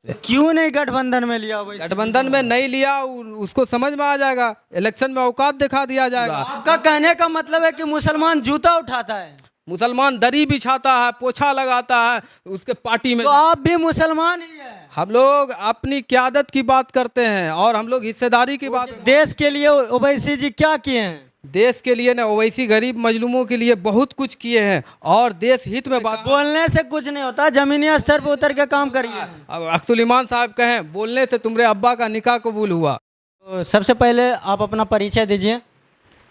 क्यों नहीं गठबंधन में लिया ओवैसी? गठबंधन में नहीं लिया, उसको समझ में आ जाएगा, इलेक्शन में औकात दिखा दिया जाएगा। आपका कहने का मतलब है कि मुसलमान जूता उठाता है, मुसलमान दरी बिछाता है, पोछा लगाता है उसके पार्टी में। तो आप भी मुसलमान ही है। हम लोग अपनी क़यादत की बात करते हैं और हम लोग हिस्सेदारी की बात। देश के लिए ओवैसी जी क्या किए हैं? देश के लिए ना ओवैसी गरीब मजलूमों के लिए बहुत कुछ किए हैं और देश हित में बात। बोलने से कुछ नहीं होता, जमीनी स्तर पर उतर के काम करिए। अब अख्तुल ईमान साहब कहें बोलने से तुम्हारे अब्बा का निकाह कबूल हुआ। तो सबसे पहले आप अपना परिचय दीजिए।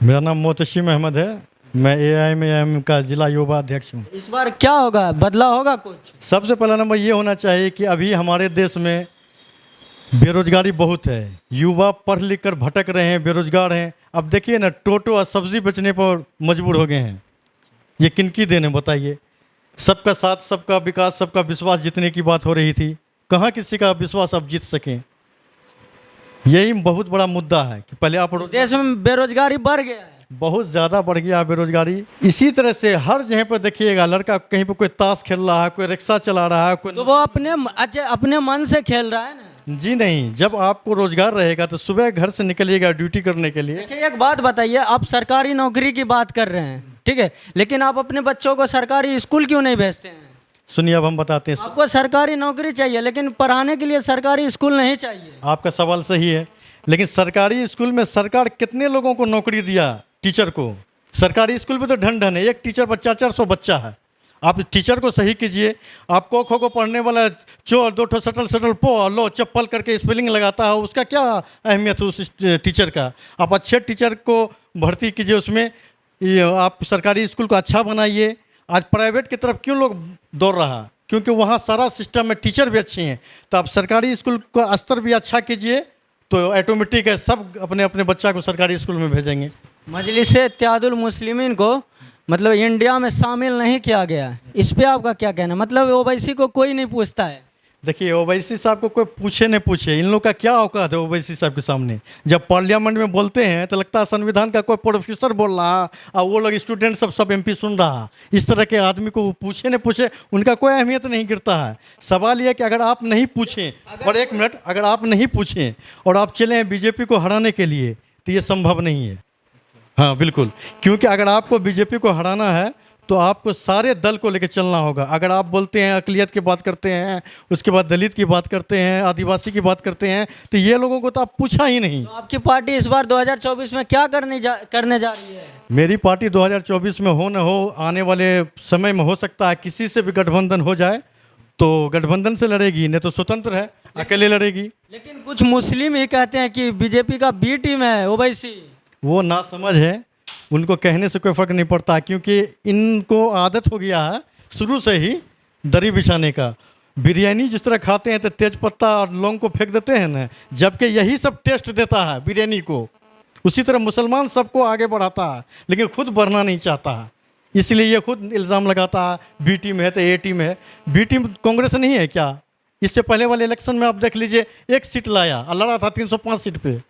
मेरा नाम मोहतशिम अहमद है, मैं AIM का जिला युवा अध्यक्ष हूँ। इस बार क्या होगा, बदलाव होगा कुछ? सबसे पहला नंबर ये होना चाहिए कि अभी हमारे देश में बेरोजगारी बहुत है, युवा पढ़ लिख कर भटक रहे हैं, बेरोजगार हैं। अब देखिए ना, टोटो और सब्जी बेचने पर मजबूर हो गए हैं। ये किनकी देन है बताइए? सबका साथ, सबका विकास, सबका विश्वास जीतने की बात हो रही थी, कहाँ किसी का विश्वास आप जीत सकें? यही बहुत बड़ा मुद्दा है कि पहले आप देश में बेरोजगारी बढ़ गया है, बहुत ज़्यादा बढ़ गया बेरोजगारी। इसी तरह से हर जगह पर देखिएगा, लड़का कहीं पर कोई ताश खेल रहा है, कोई रिक्शा चला रहा है, कोई तो वो अपने मन से खेल रहा है ना। जी नहीं, जब आपको रोजगार रहेगा तो सुबह घर से निकलिएगा ड्यूटी करने के लिए। अच्छा, एक बात बताइए, आप सरकारी नौकरी की बात कर रहे हैं, ठीक है, लेकिन आप अपने बच्चों को सरकारी स्कूल क्यों नहीं भेजते हैं? सुनिए, अब हम बताते हैं। आपको सरकारी नौकरी चाहिए लेकिन पढ़ाने के लिए सरकारी स्कूल नहीं चाहिए। आपका सवाल सही है, लेकिन सरकारी स्कूल में सरकार कितने लोगों को नौकरी दिया? टीचर को। सरकारी स्कूल में तो ढन ढन है, एक टीचर पर 400 बच्चा है। आप टीचर को सही कीजिए। आप को खो को पढ़ने वाला चोर दो ठो सटल सटल पो लो चप्पल करके स्पेलिंग लगाता है, उसका क्या अहमियत है उस टीचर का? आप अच्छे टीचर को भर्ती कीजिए उसमें। आप सरकारी स्कूल को अच्छा बनाइए। आज प्राइवेट की तरफ क्यों लोग दौड़ रहा है? क्योंकि वहाँ सारा सिस्टम में टीचर भी अच्छे हैं। तो आप सरकारी स्कूल का स्तर भी अच्छा कीजिए तो ऑटोमेटिक है, सब अपने अपने बच्चा को सरकारी स्कूल में भेजेंगे। मजलिस इत्तेहादुल मुस्लिमीन को मतलब इंडिया में शामिल नहीं किया गया है, इस पे आपका क्या कहना है? मतलब ओवैसी को कोई नहीं पूछता है। देखिए, ओवैसी साहब को कोई पूछे नहीं पूछे, इन लोग का क्या औकात है ओवैसी साहब के सामने? जब पार्लियामेंट में बोलते हैं तो लगता है संविधान का कोई प्रोफेसर बोल रहा है और वो लोग स्टूडेंट सब MP सुन रहा है। इस तरह के आदमी को पूछे नहीं पूछे, उनका कोई अहमियत नहीं गिरता है। सवाल यह है कि अगर आप नहीं पूछें, और एक मिनट, अगर आप नहीं पूछें और आप चले BJP को हराने के लिए तो ये संभव नहीं है। हाँ बिल्कुल, क्योंकि अगर आपको BJP को हराना है तो आपको सारे दल को लेकर चलना होगा। अगर आप बोलते हैं अक़लियत की बात करते हैं, उसके बाद दलित की बात करते हैं, आदिवासी की बात करते हैं, तो ये लोगों को तो आप पूछा ही नहीं। तो आपकी पार्टी इस बार 2024 में क्या करने जा रही है? मेरी पार्टी 2024 में हो न हो, आने वाले समय में हो सकता है किसी से भी गठबंधन हो जाए तो गठबंधन से लड़ेगी, नहीं तो स्वतंत्र है, अकेले लड़ेगी। लेकिन कुछ मुस्लिम ही कहते हैं कि BJP का B टीम है ओवैसी। वो नासमझ है, उनको कहने से कोई फ़र्क नहीं पड़ता, क्योंकि इनको आदत हो गया है शुरू से ही दरी बिछाने का। बिरयानी जिस तरह खाते हैं तो तेज पत्ता और लौंग को फेंक देते हैं ना, जबकि यही सब टेस्ट देता है बिरयानी को। उसी तरह मुसलमान सबको आगे बढ़ाता है लेकिन खुद बढ़ना नहीं चाहता है, इसलिए ये खुद इल्ज़ाम लगाता है B टीम है तो A टीम है। B टीम कांग्रेस नहीं है क्या? इससे पहले वाले इलेक्शन में आप देख लीजिए, 1 सीट लाया और लड़ा था 305 सीट पे।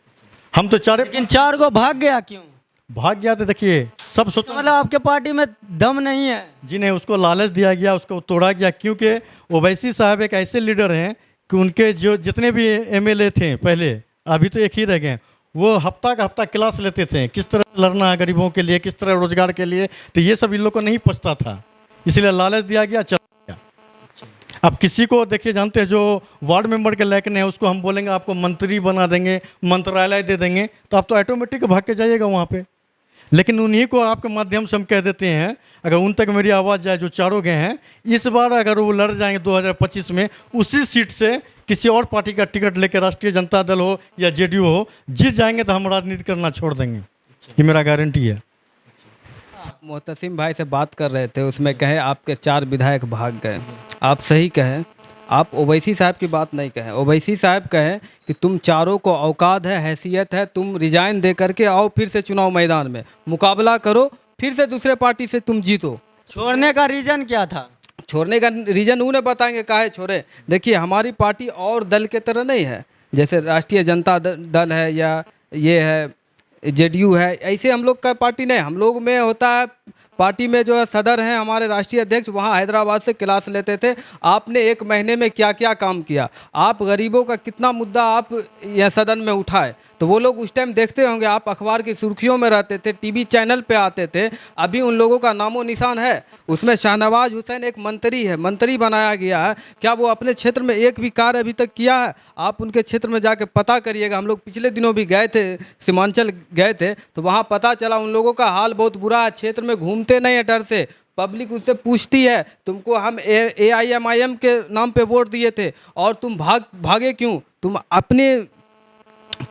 हम तो लेकिन 4 को भाग गया, क्यों भाग गया? तो देखिए, सब सोच मतलब आपके पार्टी में दम नहीं है। जी नहीं, उसको लालच दिया गया, उसको तोड़ा गया, क्योंकि ओवैसी साहब एक ऐसे लीडर हैं कि उनके जो जितने भी MLA थे पहले, अभी तो एक ही रह गए, वो हफ्ता का हफ्ता क्लास लेते थे किस तरह लड़ना है गरीबों के लिए, किस तरह रोजगार के लिए। तो ये सब इन लोग को नहीं पछता था, इसलिए लालच दिया गया, चल गया। अब किसी को देखिए, जानते हैं जो वार्ड मेंबर के लायक नहीं है उसको हम बोलेंगे आपको मंत्री बना देंगे, मंत्रालय दे देंगे, तो आप तो ऑटोमेटिक भाग के जाइएगा वहाँ पे। लेकिन उन्हीं को आपके माध्यम से हम कह देते हैं, अगर उन तक मेरी आवाज़ जाए जो चारों गए हैं, इस बार अगर वो लड़ जाएंगे 2025 में, उसी सीट से किसी और पार्टी का टिकट लेकर राष्ट्रीय जनता दल हो या JDU हो, जीत जाएंगे तो हम राजनीति करना छोड़ देंगे, ये मेरा गारंटी है। आप मोहतसिम भाई से बात कर रहे थे, उसमें कहे आपके 4 विधायक भाग गए। आप सही कहें, आप ओवैसी साहब की बात नहीं कहें। ओवैसी साहब कहें कि तुम चारों को औकात है, हैसियत है, तुम रिजाइन दे करके आओ, फिर से चुनाव मैदान में मुकाबला करो, फिर से दूसरे पार्टी से तुम जीतो। छोड़ने का रीजन क्या था? छोड़ने का रीज़न उन्हें बताएंगे काहे छोड़े। देखिए, हमारी पार्टी और दल के तरह नहीं है, जैसे राष्ट्रीय जनता दल है या ये है JDU है, ऐसे हम लोग का पार्टी नहीं। हम लोग में होता है पार्टी में जो है सदर हैं हमारे राष्ट्रीय अध्यक्ष, वहाँ हैदराबाद से क्लास लेते थे। आपने 1 महीने में क्या क्या काम किया, आप गरीबों का कितना मुद्दा आप यह सदन में उठाए, तो वो लोग उस टाइम देखते होंगे। आप अखबार की सुर्खियों में रहते थे, टीवी चैनल पे आते थे। अभी उन लोगों का नामो निशान है? उसमें शाहनवाज हुसैन एक मंत्री है, मंत्री बनाया गया है, क्या वो अपने क्षेत्र में एक भी कार्य अभी तक किया है? आप उनके क्षेत्र में जाके पता करिएगा। हम लोग पिछले दिनों भी गए थे, सीमांचल गए थे, तो वहाँ पता चला उन लोगों का हाल बहुत बुरा है। क्षेत्र में घूमते नहीं है डर से, पब्लिक उससे पूछती है तुमको हम AIMIM के नाम पे वोट दिए थे और तुम भागे क्यों? तुम अपने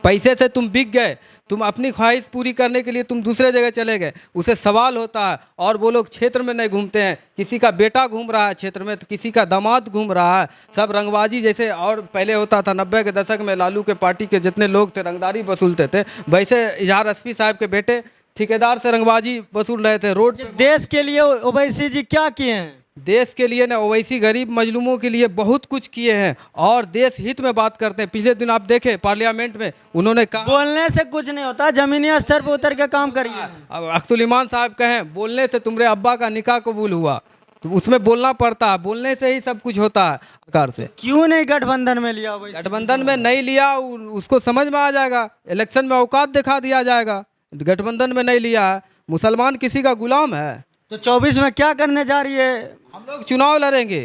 पैसे से तुम बिक गए, तुम अपनी ख्वाहिश पूरी करने के लिए तुम दूसरे जगह चले गए। उसे सवाल होता है। और वो लोग क्षेत्र में नहीं घूमते हैं, किसी का बेटा घूम रहा है क्षेत्र में, तो किसी का दामाद घूम रहा है। सब रंगबाजी जैसे और पहले होता था 90 के दशक में, लालू के पार्टी के जितने लोग थे रंगदारी वसूलते थे, वैसे इजहार एसपी साहब के बेटे ठेकेदार से रंगबाजी वसूल रहे थे रोड पे। देश के लिए ओवैसी जी क्या किए हैं? देश के लिए ना ओवैसी गरीब मजलूमों के लिए बहुत कुछ किए हैं और देश हित में बात करते हैं। पिछले दिन आप देखे पार्लियामेंट में उन्होंने कहा बोलने से कुछ नहीं होता, जमीनी स्तर पर उतर के काम करिए। अब अख्तुल ईमान साहब कहें बोलने से तुम्हारे अब्बा का निकाह कबूल हुआ, तो उसमें बोलना पड़ता है, बोलने से ही सब कुछ होता है। सरकार से क्यों नहीं गठबंधन में लिया ओवैसी? गठबंधन में नहीं लिया, उसको समझ में आ जाएगा, इलेक्शन में औकात दिखा दिया जाएगा। गठबंधन में नहीं लिया है, मुसलमान किसी का गुलाम है। तो 24 में क्या करने जा रही है? हम लोग चुनाव लड़ेंगे,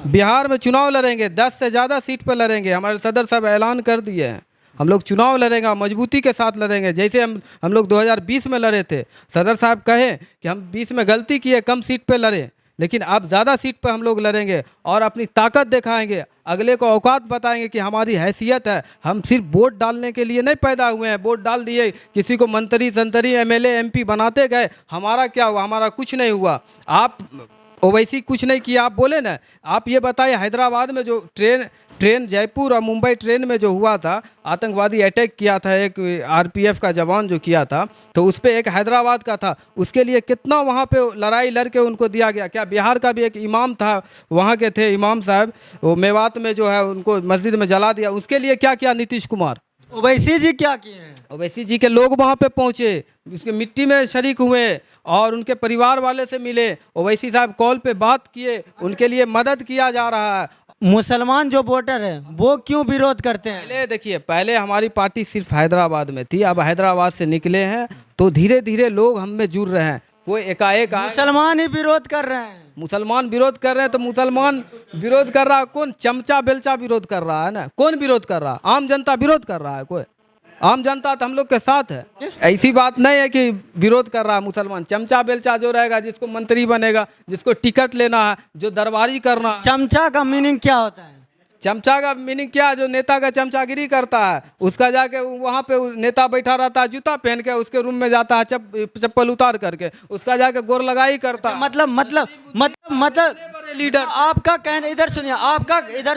बिहार में चुनाव लड़ेंगे, 10 से ज़्यादा सीट पर लड़ेंगे। हमारे सदर साहब ऐलान कर दिए हैं, हम लोग चुनाव लड़ेंगे, मजबूती के साथ लड़ेंगे। जैसे हम लोग 2020 में लड़े थे, सदर साहब कहे कि हम 20 में गलती किए, कम सीट पे लड़े, लेकिन अब ज़्यादा सीट पर हम लोग लड़ेंगे और अपनी ताकत दिखाएंगे, अगले को औकात बताएंगे कि हमारी हैसियत है। हम सिर्फ वोट डालने के लिए नहीं पैदा हुए हैं, वोट डाल दिए, किसी को मंत्री संतरी MLA MP बनाते गए, हमारा क्या हुआ? हमारा कुछ नहीं हुआ। आप ओवैसी कुछ नहीं किया, आप बोले ना। आप ये बताइए, हैदराबाद में जो ट्रेन जयपुर और मुंबई ट्रेन में जो हुआ था, आतंकवादी अटैक किया था, एक RPF का जवान जो किया था, तो उस पर एक हैदराबाद का था, उसके लिए कितना वहाँ पे लड़ाई लड़के उनको दिया गया। क्या बिहार का भी एक इमाम था, वहाँ के थे इमाम साहब, वो मेवात में जो है उनको मस्जिद में जला दिया, उसके लिए क्या किया नीतीश कुमार? ओवैसी जी क्या किए हैं? ओवैसी जी के लोग वहाँ पे पहुँचे, उसके मिट्टी में शरीक हुए और उनके परिवार वाले से मिले। ओवैसी साहब कॉल पे बात किए, उनके लिए मदद किया जा रहा है। मुसलमान जो वोटर है वो क्यों विरोध करते हैं? पहले देखिए, पहले हमारी पार्टी सिर्फ हैदराबाद में थी, अब हैदराबाद से निकले हैं तो धीरे धीरे लोग हम में जुड़ रहे हैं। कोई एकाएक मुसलमान ही विरोध कर रहे हैं। मुसलमान विरोध कर रहे हैं, तो मुसलमान विरोध कर रहा है कौन? चमचा बेलचा विरोध कर रहा है ना, कौन विरोध कर रहा है? आम जनता विरोध कर रहा है। कोई आम जनता तो हम लोग के साथ है, ऐसी बात नहीं है कि विरोध कर रहा है मुसलमान। चमचा बेलचा जो रहेगा, जिसको मंत्री बनेगा, जिसको टिकट लेना है, जो दरबारी करना है। चमचा का मीनिंग क्या होता है? चमचा का मीनिंग क्या? जो नेता का चमचागिरी करता है, उसका जाके वहाँ पे नेता बैठा रहता है जूता पहन के, उसके रूम में जाता है चप्पल उतार करके, उसका जाके गोर लगाई करता है। मतलब लीडर आपका कहना, इधर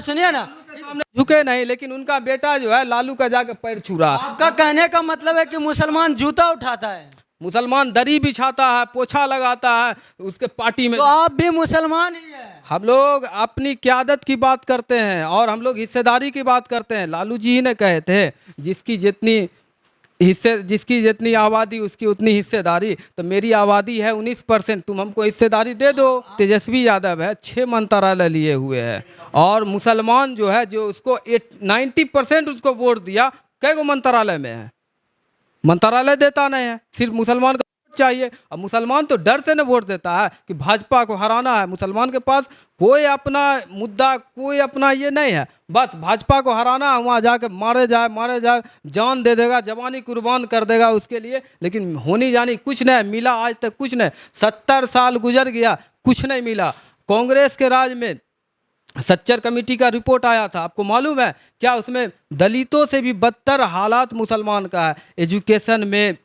सुनिए ना, सामने झुके नहीं, लेकिन उनका बेटा जो है लालू का जाके पैर छू रहा है। आपका कहने का मतलब है कि मुसलमान जूता उठाता है, मुसलमान दरी बिछाता है, पोछा लगाता है उसके पार्टी में। तो आप भी मुसलमान ही है। हम लोग अपनी क़यादत की बात करते हैं और हम लोग हिस्सेदारी की बात करते हैं। लालू जी ही ने कहे थे, जिसकी जितनी आबादी उसकी उतनी हिस्सेदारी। तो मेरी आबादी है 19%, तुम हमको हिस्सेदारी दे दो। तेजस्वी यादव है 6 मंत्रालय लिए हुए है और मुसलमान जो है, जो उसको 90% उसको वोट दिया, कै गो मंत्रालय में है? मंत्रालय देता नहीं है, सिर्फ मुसलमान को वोट चाहिए। और मुसलमान तो डर से न वोट देता है कि भाजपा को हराना है। मुसलमान के पास कोई अपना मुद्दा, कोई अपना ये नहीं है, बस भाजपा को हराना है। वहाँ जाके मारे जाए, जान दे देगा, जवानी कुर्बान कर देगा उसके लिए, लेकिन होनी जानी कुछ नहीं मिला आज तक, कुछ नहीं। 70 साल गुजर गया, कुछ नहीं मिला। कांग्रेस के राज में सच्चर कमेटी का रिपोर्ट आया था, आपको मालूम है क्या? उसमें दलितों से भी बदतर हालात मुसलमान का है। एजुकेशन में,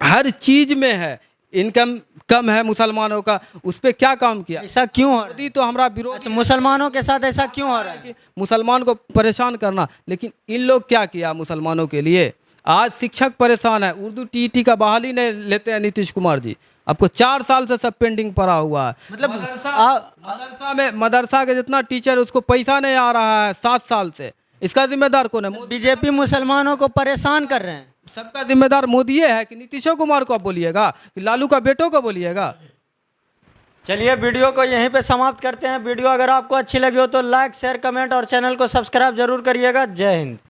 हर चीज में है, इनकम कम है मुसलमानों का। उस पर क्या काम किया? ऐसा क्यों हो रहा मोदी तो हमारा विरोध। अच्छा, मुसलमानों के साथ ऐसा क्यों हो रहा है? कि मुसलमान को परेशान करना, लेकिन इन लोग क्या किया मुसलमानों के लिए? आज शिक्षक परेशान है, उर्दू TET का बहाली नहीं लेते हैं नीतीश कुमार जी। आपको 4 साल से सब पेंडिंग पड़ा हुआ है। मतलब मदरसा के जितना टीचर, उसको पैसा नहीं आ रहा है 7 साल से। इसका जिम्मेदार कौन है? बीजेपी मुसलमानों को परेशान कर रहे हैं। सबका जिम्मेदार मोदी है कि नीतीश कुमार को आप बोलिएगा कि लालू का बेटों को बोलिएगा? चलिए वीडियो को यहीं पे समाप्त करते हैं। वीडियो अगर आपको अच्छी लगी हो तो लाइक शेयर कमेंट और चैनल को सब्सक्राइब जरूर करिएगा। जय हिंद।